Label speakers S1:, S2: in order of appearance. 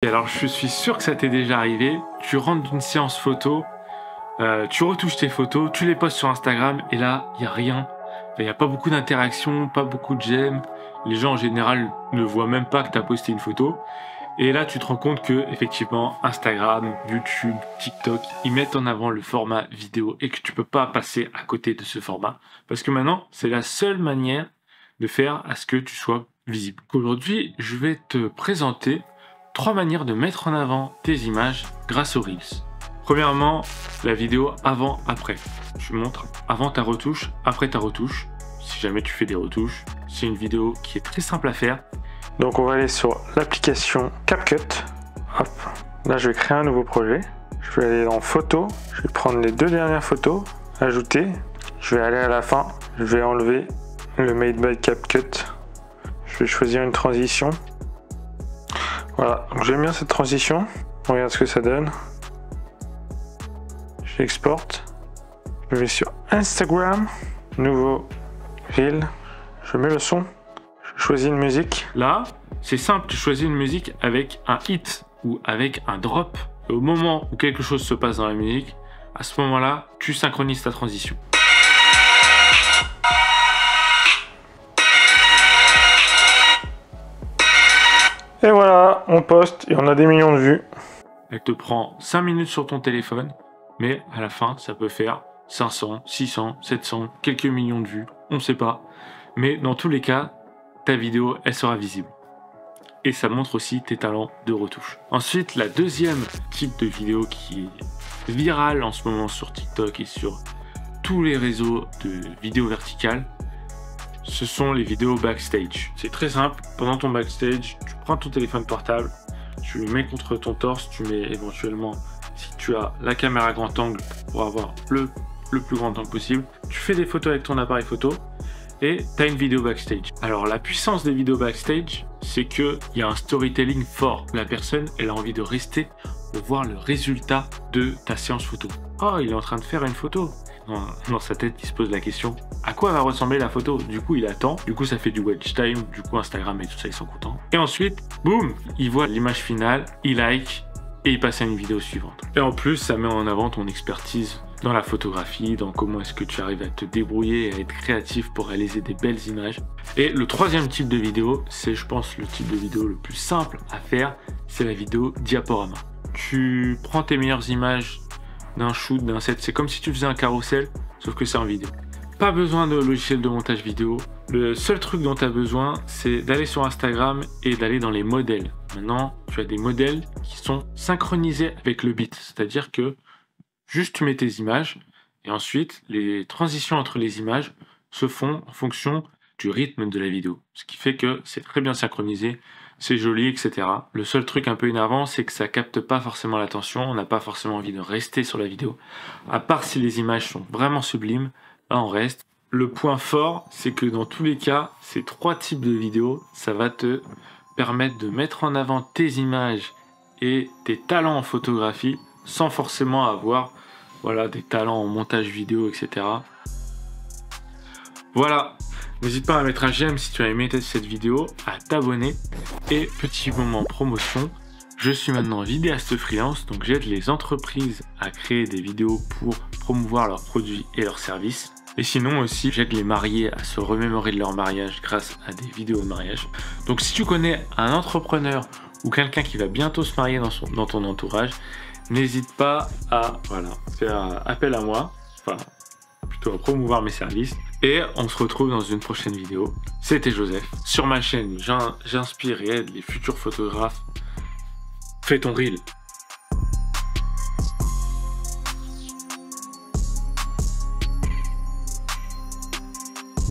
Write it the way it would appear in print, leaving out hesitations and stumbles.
S1: Et alors je suis sûr que ça t'est déjà arrivé, tu rentres d'une séance photo, tu retouches tes photos, tu les postes sur Instagram et là il n'y a rien, il n'y a pas beaucoup d'interactions, pas beaucoup de j'aime, les gens en général ne voient même pas que tu as posté une photo et là tu te rends compte que effectivement Instagram, YouTube, TikTok, ils mettent en avant le format vidéo et que tu peux pas passer à côté de ce format parce que maintenant c'est la seule manière de faire à ce que tu sois visible. Aujourd'hui je vais te présenter 3 manières de mettre en avant tes images grâce aux Reels. Premièrement, la vidéo avant-après. Tu montres avant ta retouche, après ta retouche. Si jamais tu fais des retouches, c'est une vidéo qui est très simple à faire.
S2: Donc on va aller sur l'application CapCut. Hop. Là je vais créer un nouveau projet. Je vais aller dans photos. Je vais prendre les 2 dernières photos, ajouter. Je vais aller à la fin. Je vais enlever le Made by CapCut. Je vais choisir une transition. Voilà, donc j'aime bien cette transition. On regarde ce que ça donne. J'exporte. Je vais sur Instagram. Nouveau Reel. Je mets le son. Je choisis une musique.
S1: Là, c'est simple, tu choisis une musique avec un hit ou avec un drop. Et au moment où quelque chose se passe dans la musique, à ce moment-là, tu synchronises ta transition.
S2: Et voilà, on poste et on a des millions de vues.
S1: Elle te prend 5 minutes sur ton téléphone, mais à la fin, ça peut faire 500, 600, 700, quelques millions de vues, on ne sait pas. Mais dans tous les cas, ta vidéo, elle sera visible. Et ça montre aussi tes talents de retouche. Ensuite, la deuxième type de vidéo qui est virale en ce moment sur TikTok et sur tous les réseaux de vidéos verticales, ce sont les vidéos backstage. C'est très simple, pendant ton backstage, tu prends ton téléphone portable, tu le mets contre ton torse, tu mets éventuellement, si tu as la caméra grand angle pour avoir le plus grand angle possible, tu fais des photos avec ton appareil photo et tu as une vidéo backstage. Alors la puissance des vidéos backstage, c'est qu'il y a un storytelling fort. La personne, elle a envie de rester pour voir le résultat de ta séance photo. Oh, il est en train de faire une photo. Dans sa tête, il se pose la question, à quoi va ressembler la photo? Du coup, il attend, du coup, ça fait du watch time, du coup, Instagram et tout ça, ils sont contents. Et ensuite, boum, il voit l'image finale, il like et il passe à une vidéo suivante. Et en plus, ça met en avant ton expertise dans la photographie, dans comment est-ce que tu arrives à te débrouiller et à être créatif pour réaliser des belles images. Et le troisième type de vidéo, c'est, je pense, le type de vidéo le plus simple à faire, c'est la vidéo diaporama. Tu prends tes meilleures images d'un shoot, d'un set, c'est comme si tu faisais un carrousel, sauf que c'est en vidéo. Pas besoin de logiciel de montage vidéo. Le seul truc dont tu as besoin, c'est d'aller sur Instagram et d'aller dans les modèles. Maintenant, tu as des modèles qui sont synchronisés avec le beat, c'est-à-dire que juste tu mets tes images et ensuite les transitions entre les images se font en fonction du rythme de la vidéo. Ce qui fait que c'est très bien synchronisé, c'est joli, etc. Le seul truc un peu énervant, c'est que ça capte pas forcément l'attention, on n'a pas forcément envie de rester sur la vidéo. À part si les images sont vraiment sublimes, là on reste. Le point fort, c'est que dans tous les cas, ces 3 types de vidéos, ça va te permettre de mettre en avant tes images et tes talents en photographie sans forcément avoir des talents en montage vidéo, etc. Voilà, n'hésite pas à mettre un j'aime si tu as aimé cette vidéo, à t'abonner et petit moment promotion, je suis maintenant vidéaste freelance, donc j'aide les entreprises à créer des vidéos pour promouvoir leurs produits et leurs services. Et sinon aussi, j'aide les mariés à se remémorer de leur mariage grâce à des vidéos de mariage. Donc si tu connais un entrepreneur ou quelqu'un qui va bientôt se marier dans ton entourage, n'hésite pas à faire appel à moi, plutôt à promouvoir mes services. Et on se retrouve dans une prochaine vidéo. C'était Joseph. Sur ma chaîne, j'inspire et aide les futurs photographes. Fais ton reel.